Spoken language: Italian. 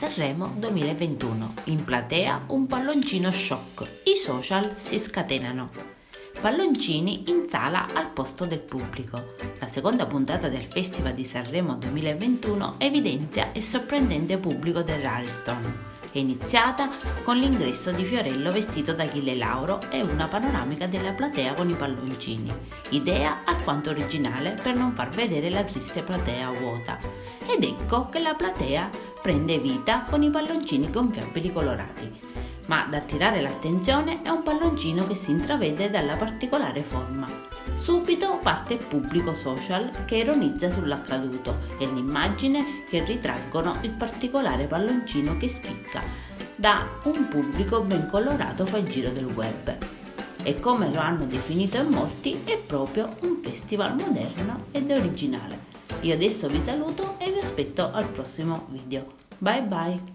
Sanremo 2021. In platea un palloncino shock. I social si scatenano. Palloncini in sala al posto del pubblico. La seconda puntata del Festival di Sanremo 2021 evidenzia il sorprendente pubblico dell'Ariston. È iniziata con l'ingresso di Fiorello vestito da Achille Lauro e una panoramica della platea con i palloncini, idea alquanto originale per non far vedere la triste platea vuota. Ed ecco che la platea prende vita con i palloncini gonfiabili colorati. Ma ad attirare l'attenzione è un palloncino che si intravede dalla particolare forma. Subito parte il pubblico social che ironizza sull'accaduto e l'immagine che ritraggono il particolare palloncino che spicca da un pubblico ben colorato fa il giro del web. E come lo hanno definito in molti, è proprio un festival moderno ed originale. Io adesso vi saluto e vi aspetto al prossimo video. Bye bye!